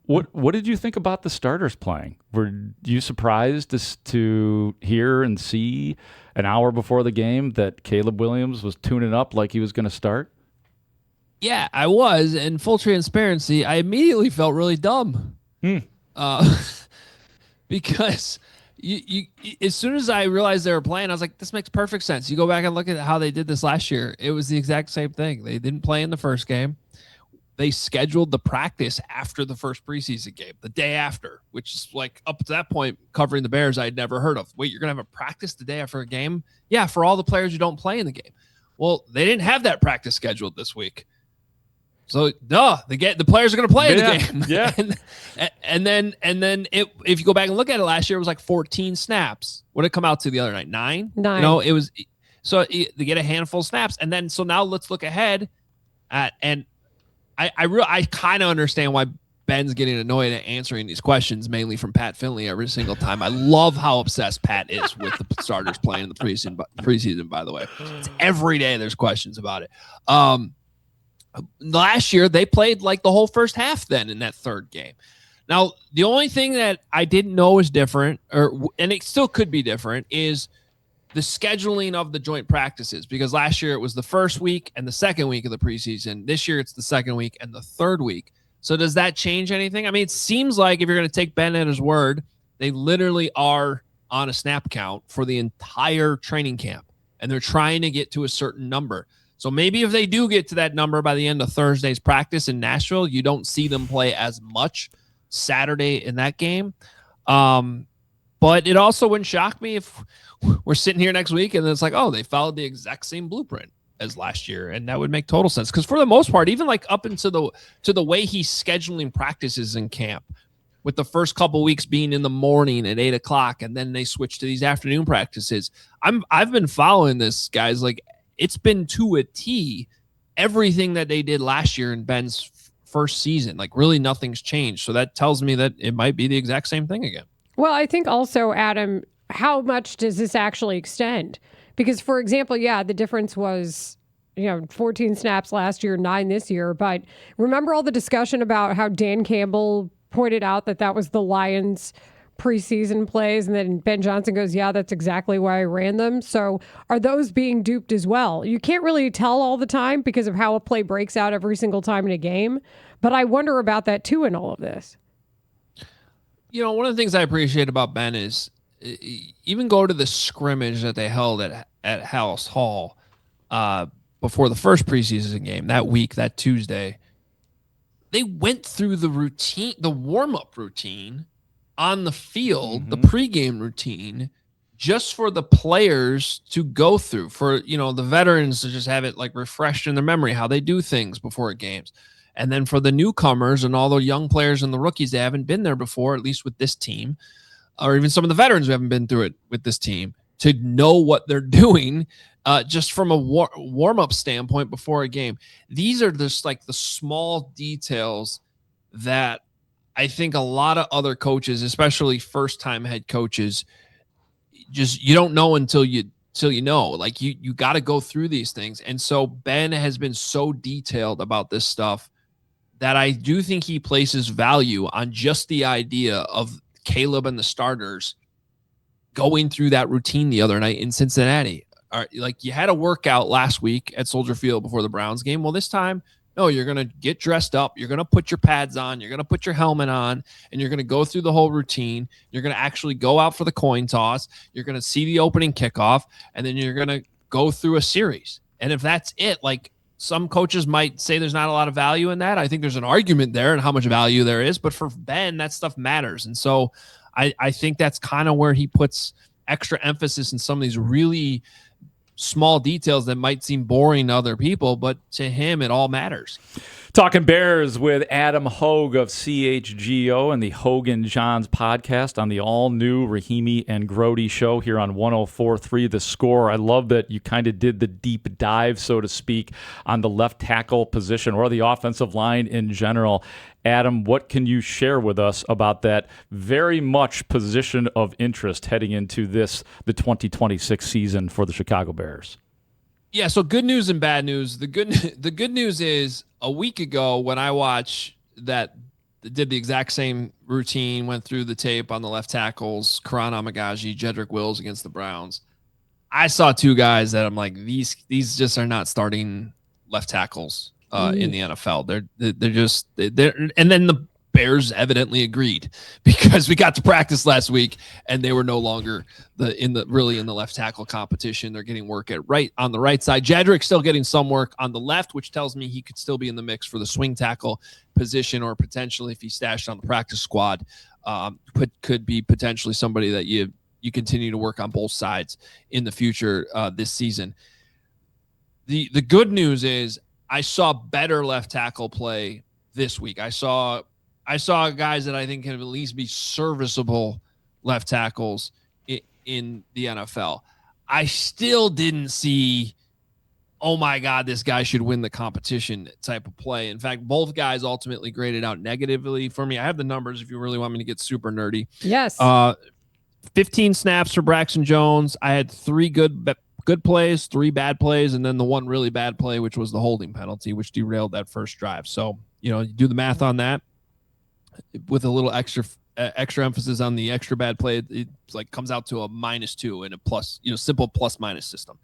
What did you think about the starters playing? Were you surprised to hear and see an hour before the game that Caleb Williams was tuning up like he was going to start? Yeah, I was. In full transparency, I immediately felt really dumb. Uh, because as soon as I realized they were playing, I was like, this makes perfect sense. You go back and look at how they did this last year. It was the exact same thing. They didn't play in the first game. They scheduled the practice after the first preseason game, the day after, which is like up to that point, covering the Bears, I'd never heard of. Wait, you're going to have a practice the day after a game? Yeah, for all the players who don't play in the game. Well, they didn't have that practice scheduled this week. So, the players are going to play in the game. Yeah. and then if you go back and look at it last year, it was like 14 snaps. What did it come out to the other night? 9? 9. You know, it was so they get a handful of snaps. And then so now let's look ahead and I kind of understand why Ben's getting annoyed at answering these questions, mainly from Pat Finley every single time. I love how obsessed Pat is with the starters playing in the preseason, by the way. It's every day there's questions about it. Last year, they played like the whole first half then in that third game. Now, the only thing that I didn't know is different, and it still could be different, is the scheduling of the joint practices, because last year it was the first week and the second week of the preseason. This year it's the second week and the third week. So does that change anything? I mean, it seems like if you're going to take Ben at his word, they literally are on a snap count for the entire training camp, and they're trying to get to a certain number. So maybe if they do get to that number by the end of Thursday's practice in Nashville, you don't see them play as much Saturday in that game. But it also wouldn't shock me if we're sitting here next week and it's like, oh, they followed the exact same blueprint as last year. And that would make total sense. Because for the most part, even like up into the way he's scheduling practices in camp, with the first couple weeks being in the morning at 8 o'clock, and then they switch to these afternoon practices. I've been following this, guys. Like, it's been to a T everything that they did last year in Ben's first season. Like, really nothing's changed. So that tells me that it might be the exact same thing again. Well, I think also, Adam, how much does this actually extend? Because, for example, yeah, the difference was, 14 snaps last year, 9 this year. But remember all the discussion about how Dan Campbell pointed out that was the Lions' preseason plays, and then Ben Johnson goes, yeah, that's exactly why I ran them. So are those being duped as well? You can't really tell all the time because of how a play breaks out every single time in a game. But I wonder about that too in all of this. One of the things I appreciate about Ben is even go to the scrimmage that they held at House Hall before the first preseason game, that week, that Tuesday. They went through the routine, the warm-up routine on the field, the pregame routine, just for the players to go through, for, the veterans to just have it like refreshed in their memory, how they do things before games. And then for the newcomers and all the young players and the rookies that haven't been there before, at least with this team, or even some of the veterans who haven't been through it with this team, to know what they're doing just from a warm-up standpoint before a game. These are just like the small details that I think a lot of other coaches, especially first-time head coaches, just you don't know until you know. Like you got to go through these things. And so Ben has been so detailed about this stuff that I do think he places value on just the idea of Caleb and the starters going through that routine the other night in Cincinnati. Like, you had a workout last week at Soldier Field before the Browns game. Well, this time, no, you're going to get dressed up. You're going to put your pads on. You're going to put your helmet on, and you're going to go through the whole routine. You're going to actually go out for the coin toss. You're going to see the opening kickoff, and then you're going to go through a series. And if that's it, like, some coaches might say there's not a lot of value in that. I think there's an argument there and how much value there is. But for Ben, that stuff matters. And so I think that's kind of where he puts extra emphasis in some of these really small details that might seem boring to other people, but to him, it all matters. Talking Bears with Adam Hoge of CHGO and the Hoge and Johns podcast on the all-new Rahimi and Grote Show here on 104.3 The Score. I love that you kind of did the deep dive, so to speak, on the left tackle position or the offensive line in general. Adam, what can you share with us about that very much position of interest heading into the 2026 season for the Chicago Bears? Yeah, so good news and bad news. The good news is, a week ago when I watched that did the exact same routine, went through the tape on the left tackles, Karan Amagaji, Jedrick Wills against the Browns. I saw two guys that I'm like, these just are not starting left tackles in the NFL. They're and then the Bears evidently agreed because we got to practice last week and they were no longer in the left tackle competition. They're getting work on the right side. Jedrick still getting some work on the left, which tells me he could still be in the mix for the swing tackle position, or potentially if he's stashed on the practice squad, could be potentially somebody that you continue to work on both sides in the future this season. The good news is I saw better left tackle play this week. I saw guys that I think can at least be serviceable left tackles in the NFL. I still didn't see, oh my God, this guy should win the competition type of play. In fact, both guys ultimately graded out negatively for me. I have the numbers if you really want me to get super nerdy. Yes. 15 snaps for Braxton Jones. I had 3 good plays, 3 bad plays, and then the one really bad play, which was the holding penalty, which derailed that first drive. So, you do the math on that with a little extra emphasis on the extra bad play. It's like comes out to a -2 and a plus, simple plus minus system.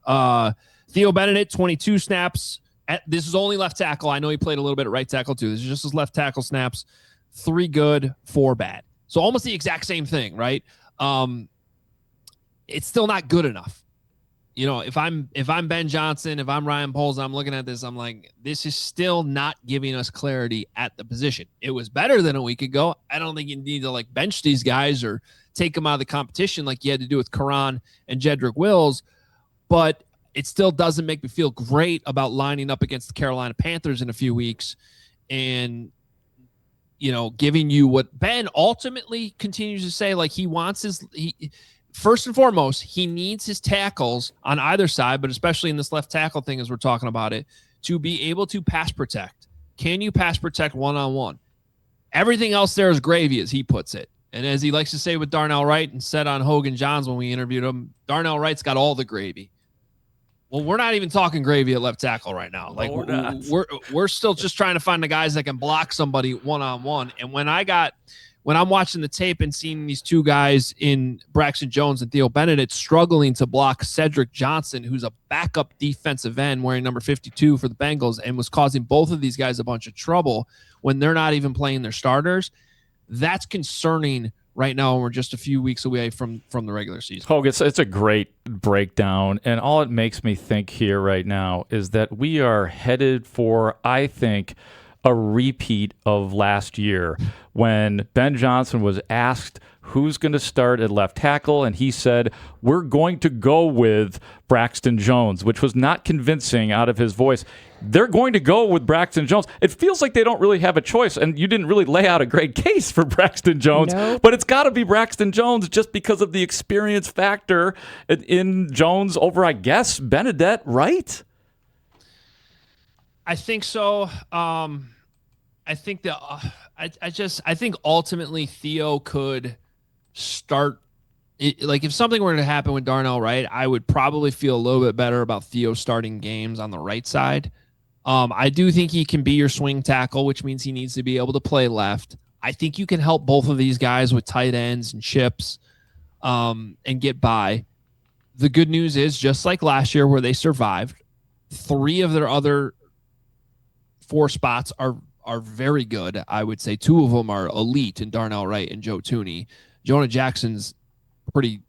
Theo Benedict, 22 snaps. This is only left tackle. I know he played a little bit at right tackle too. This is just his left tackle snaps. 3 good, 4 bad. So almost the exact same thing, right? It's still not good enough. If I'm Ben Johnson, if I'm Ryan Poles, I'm looking at this, I'm like, this is still not giving us clarity at the position. It was better than a week ago. I don't think you need to bench these guys or take them out of the competition like you had to do with Karan and Jedrick Wills, but it still doesn't make me feel great about lining up against the Carolina Panthers in a few weeks and giving you what Ben ultimately continues to say, he wants first and foremost, he needs his tackles on either side, but especially in this left tackle thing as we're talking about it, to be able to pass protect. Can you pass protect one-on-one? Everything else there is gravy, as he puts it. And as he likes to say with Darnell Wright and said on Hoge and Johns when we interviewed him, Darnell Wright's got all the gravy. Well, we're not even talking gravy at left tackle right now. We're still just trying to find the guys that can block somebody one-on-one. And when I'm watching the tape and seeing these two guys in Braxton Jones and Theo Benedict struggling to block Cedric Johnson, who's a backup defensive end wearing number 52 for the Bengals and was causing both of these guys a bunch of trouble when they're not even playing their starters, that's concerning right now when we're just a few weeks away from the regular season. Hoge, it's a great breakdown, and all it makes me think here right now is that we are headed for, I think, a repeat of last year when Ben Johnson was asked who's going to start at left tackle, and he said, we're going to go with Braxton Jones, which was not convincing out of his voice. They're going to go with Braxton Jones. It feels like they don't really have a choice, and you didn't really lay out a great case for Braxton Jones, but it's got to be Braxton Jones just because of the experience factor in Jones over, I guess, Benedict, right? I think so. I think ultimately Theo could start if something were to happen with Darnell Wright, I would probably feel a little bit better about Theo starting games on the right side. I do think he can be your swing tackle, which means he needs to be able to play left. I think you can help both of these guys with tight ends and chips and get by. The good news is, just like last year where they survived, 3 of their other 4 spots are very good. I would say 2 of them are elite in Darnell Wright and Joe Thuney. Jonah Jackson's pretty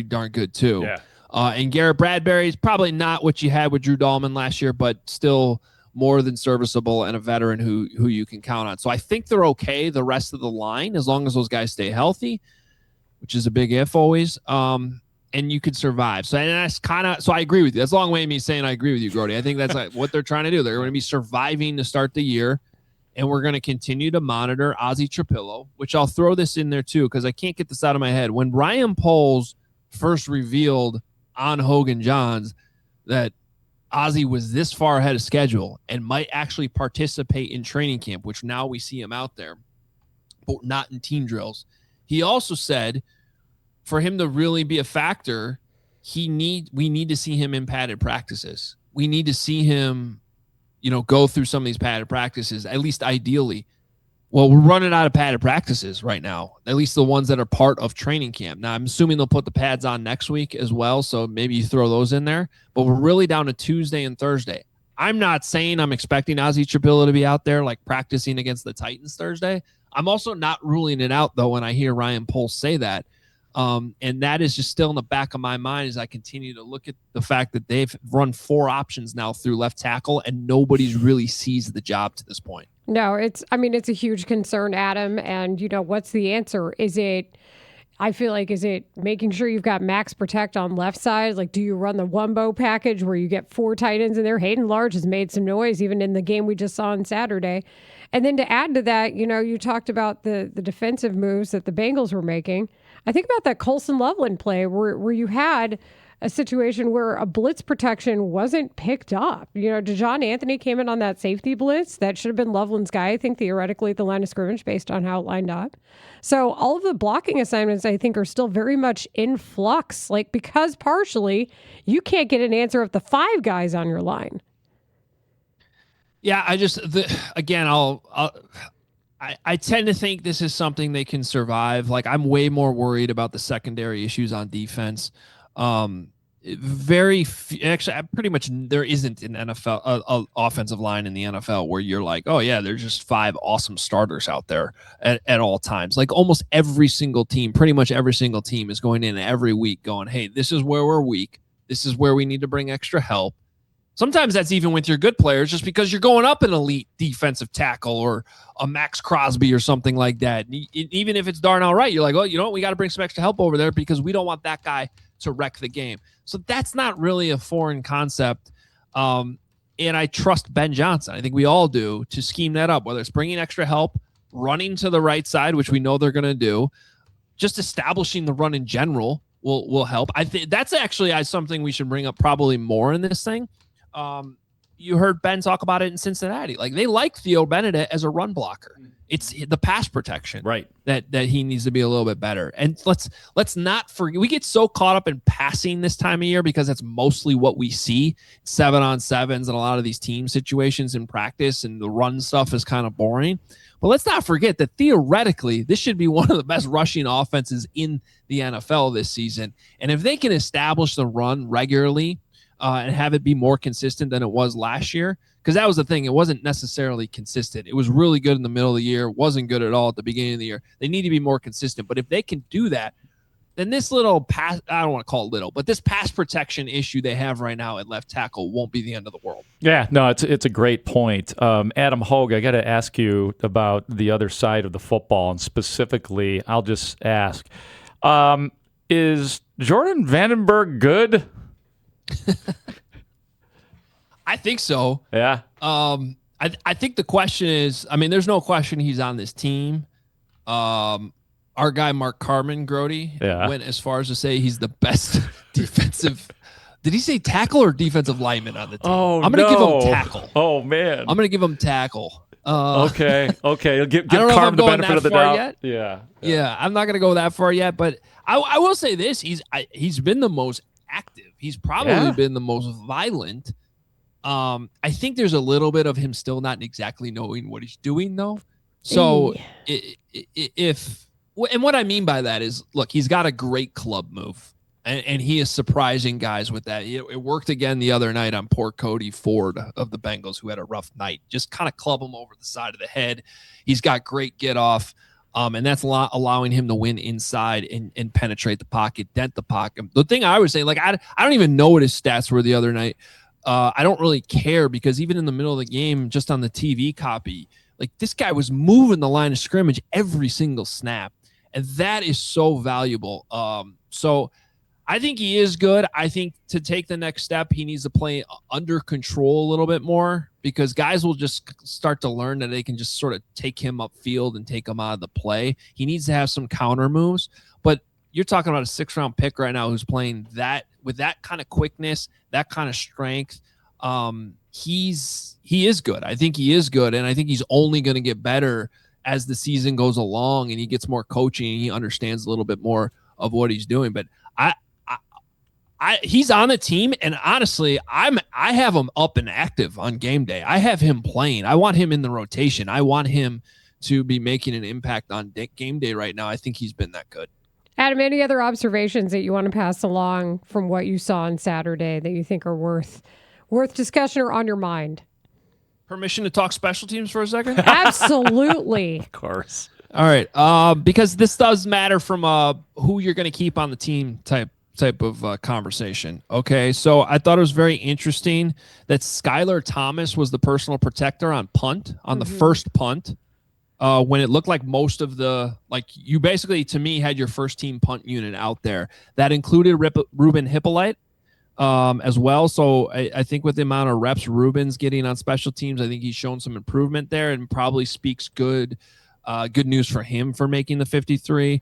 darn good too. Yeah. And Garrett Bradbury's probably not what you had with Drew Dahlman last year, but still more than serviceable and a veteran who you can count on. So I think they're okay the rest of the line as long as those guys stay healthy, which is a big if always. And you could survive. So and that's so I agree with you. That's a long way of me saying I agree with you, Grote. I think that's what they're trying to do. They're going to be surviving to start the year. And we're going to continue to monitor Ozzie Trapillo, which I'll throw this in there too, because I can't get this out of my head. When Ryan Poles first revealed on Hoge and Johns that Ozzie was this far ahead of schedule and might actually participate in training camp, which now we see him out there, but not in team drills. He also said for him to really be a factor, we need to see him in padded practices. We need to see him go through some of these padded practices, at least ideally. Well, we're running out of padded practices right now, at least the ones that are part of training camp. Now, I'm assuming they'll put the pads on next week as well, so maybe you throw those in there. But we're really down to Tuesday and Thursday. I'm not saying I'm expecting Ozzie Trapilla to be out there like practicing against the Titans Thursday. I'm also not ruling it out, though, when I hear Ryan Poles say that. And that is just still in the back of my mind as I continue to look at the fact that they've run 4 options now through left tackle, and nobody's really seized the job to this point. No, it's a huge concern, Adam. And, what's the answer? I feel like, is it making sure you've got max protect on left side? Like, do you run the Wumbo package where you get 4 tight ends in there? Hayden Large has made some noise even in the game we just saw on Saturday. And then to add to that, you talked about the defensive moves that the Bengals were making. I think about that Colson Loveland play where you had a situation where a blitz protection wasn't picked up. DeJohn Anthony came in on that safety blitz. That should have been Loveland's guy, I think, theoretically at the line of scrimmage based on how it lined up. So all of the blocking assignments, I think, are still very much in flux, because partially you can't get an answer of the 5 guys on your line. Yeah, I tend to think this is something they can survive. Like, I'm way more worried about the secondary issues on defense. Pretty much there isn't an NFL offensive line in the NFL where you're like, oh yeah, there's just 5 awesome starters out there at all times. Like, almost every single team, pretty much every single team is going in every week going, hey, this is where we're weak. This is where we need to bring extra help. Sometimes that's even with your good players, just because you're going up an elite defensive tackle or a Max Crosby or something like that. Even if it's Darnell Wright, you're like, oh, you know what? We got to bring some extra help over there because we don't want that guy to wreck the game. So that's not really a foreign concept. And I trust Ben Johnson. I think we all do, to scheme that up, whether it's bringing extra help, running to the right side, which we know they're going to do, just establishing the run in general will help. I think that's actually something we should bring up probably more in this thing. You heard Ben talk about it in Cincinnati. Like, they like Theo Benedict as a run blocker. It's the pass protection, right? That he needs to be a little bit better. And let's not forget, we get so caught up in passing this time of year because that's mostly what we see, 7-on-7s and a lot of these team situations in practice, and the run stuff is kind of boring. But let's not forget that theoretically, this should be one of the best rushing offenses in the NFL this season. And if they can establish the run regularly, and have it be more consistent than it was last year, because that was the thing. It wasn't necessarily consistent. It was really good in the middle of the year. Wasn't good at all at the beginning of the year. They need to be more consistent. But if they can do that, then this little pass, I don't want to call it little, but this pass protection issue they have right now at left tackle won't be the end of the world. Yeah, no, it's a great point. Adam Hoge, I got to ask you about the other side of the football, and specifically, I'll just ask, is Jordan Vandenberg good? I think so. Yeah. I think the question is, I mean, there's no question he's on this team. Our guy Mark Carmen Grote went as far as to say he's the best defensive. Did he say tackle or defensive lineman on the team? Oh, I'm going to give him tackle. Oh man, I'm going to give him tackle. Okay. Give Carmen the benefit of the doubt. Yet. Yeah. I'm not going to go that far yet, but I will say this: he's been the most active. He's probably been the most violent. I think there's a little bit of him still not exactly knowing what he's doing, though. So and what I mean by that is, look, he's got a great club move, and he is surprising guys with that. It worked again the other night on poor Cody Ford of the Bengals, who had a rough night. Just kind of club him over the side of the head. He's got great get off. And that's allowing him to win inside and penetrate the pocket, dent the pocket. The thing I was saying, like, I don't even know what his stats were the other night. I don't really care, because even in the middle of the game, just on the TV copy, like, this guy was moving the line of scrimmage every single snap. And that is so valuable. So I think he is good. I think to take the next step, he needs to play under control a little bit more, because guys will just start to learn that they can just sort of take him upfield and take him out of the play. He needs to have some counter moves, but you're talking about a 6th-round pick right now who's playing that with that kind of quickness, that kind of strength. He is good. I think he is good, and I think he's only going to get better as the season goes along and he gets more coaching and he understands a little bit more of what he's doing. But he's on the team, and honestly, I have him up and active on game day. I have him playing. I want him in the rotation. I want him to be making an impact on game day right now. I think he's been that good. Adam, any other observations that you want to pass along from what you saw on Saturday that you think are worth discussion or on your mind? Permission to talk special teams for a second? Absolutely. Of course. All right. Because this does matter from who you're going to keep on the team type of conversation. Okay. So I thought it was very interesting that Skylar Thomas was the personal protector on punt, on the first punt. When it looked like most of you basically, to me, had your first team punt unit out there. That included Ruben Hippolyte as well. So I think with the amount of reps Ruben's getting on special teams, I think he's shown some improvement there and probably speaks good news for him for making the 53.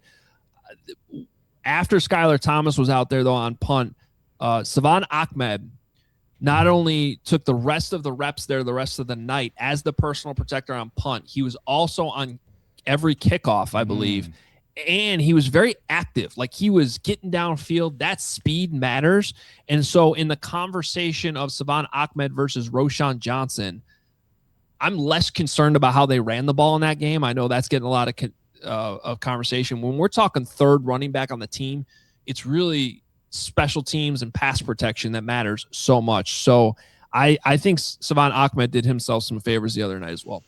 After Skylar Thomas was out there, though, on punt, Savon Ahmed not only took the rest of the reps there the rest of the night as the personal protector on punt, he was also on every kickoff, I believe. And he was very active. Like, he was getting downfield. That speed matters. And so in the conversation of Savon Ahmed versus Roshan Johnson, I'm less concerned about how they ran the ball in that game. I know that's getting a lot of conversation. When we're talking third running back on the team, it's really special teams and pass protection that matters so much. So I think Savon Ahmed did himself some favors the other night as well.